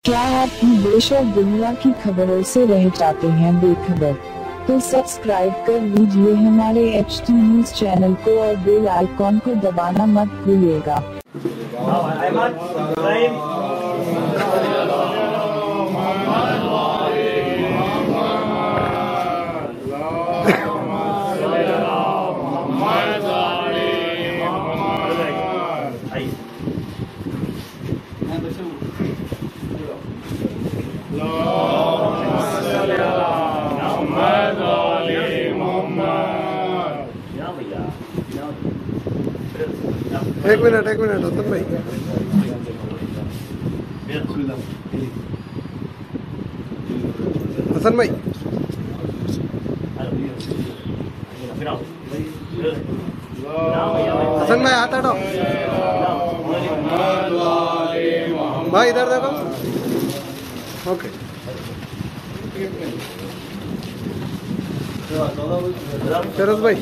क्या आप भी देश और दुनिया की खबरों से रह जाते हैं बेखबर? तो सब्सक्राइब कर लीजिए हमारे HT न्यूज चैनल को और बेल आइकॉन को दबाना मत भूलिएगा। एक मिनट हसन भाई। हसन भाई हाथ हटाओ भाई, इधर देखो। ओके, शरद भाई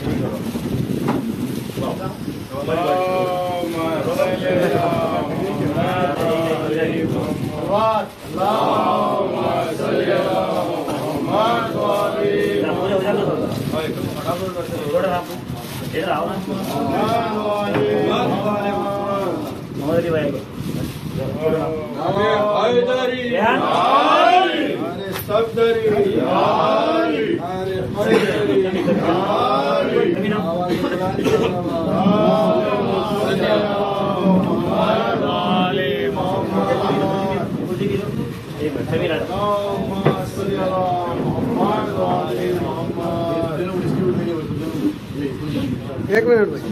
एक मिनट भाई।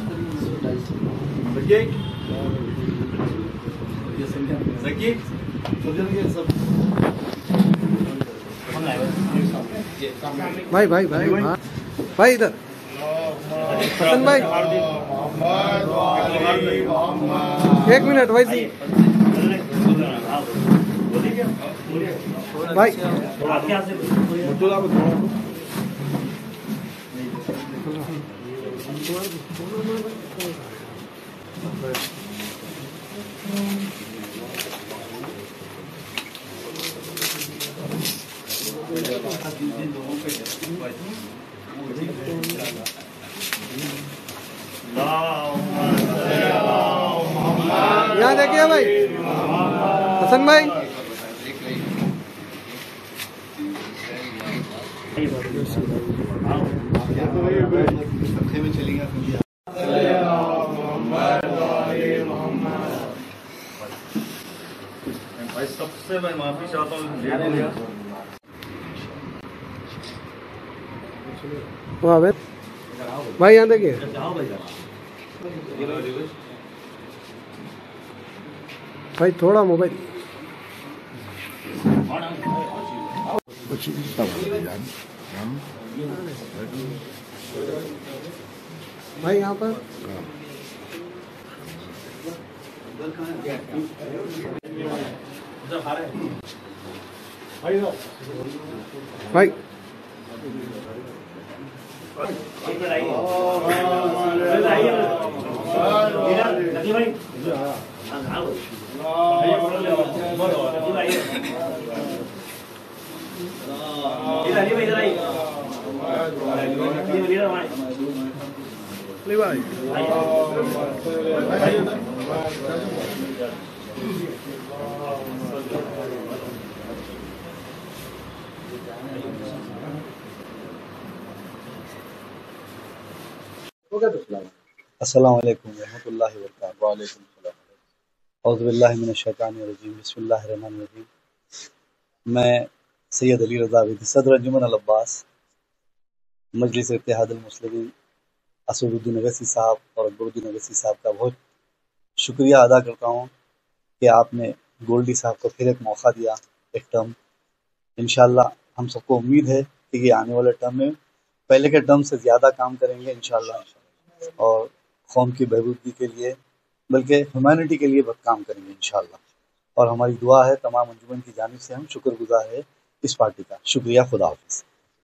भाई भाई भाई भाई इधर हसन भाई, एक मिनट भाई जी भाई। यहाँ देखिए भाई, हसन भाई भाई सबसे मैं माफी चाहता हूँ। भाई यहाँ देखिए भाई, थोड़ा मोबाइल भाई यहाँ पर भाई अस्सलामु अलैकुम रहमतुल्लाहि व बरकातहू। वालेकुम सलाम। औज़ु बिल्लाहि मिनश शैतानिर रजीम। बिस्मिल्लाहिर रहमानिर रहीम। मैं सैयद अली रज़ा अबीदी, सदर अंजुमन अल अब्बास, मजलिस इत्तेहादुल मुस्लिमीन असदुद्दीन अवैसी साहब और अकबरुद्दीन अवैसी साहब का बहुत शुक्रिया अदा करता हूँ कि आपने गोल्डी साहब को फिर एक मौका दिया, एक टर्म। इंशाअल्लाह हम सबको उम्मीद है कि ये आने वाले टर्म में पहले के टर्म से ज़्यादा काम करेंगे इंशाअल्लाह, और कौम की बहबूदी के लिए बल्कि ह्यूमैनिटी के लिए बहुत काम करेंगे इंशाअल्लाह। और हमारी दुआ है, तमाम अंजुमन की जानिब से हम शुक्रगुजार है इस पार्टी का। शुक्रिया, खुदा हाफिज़।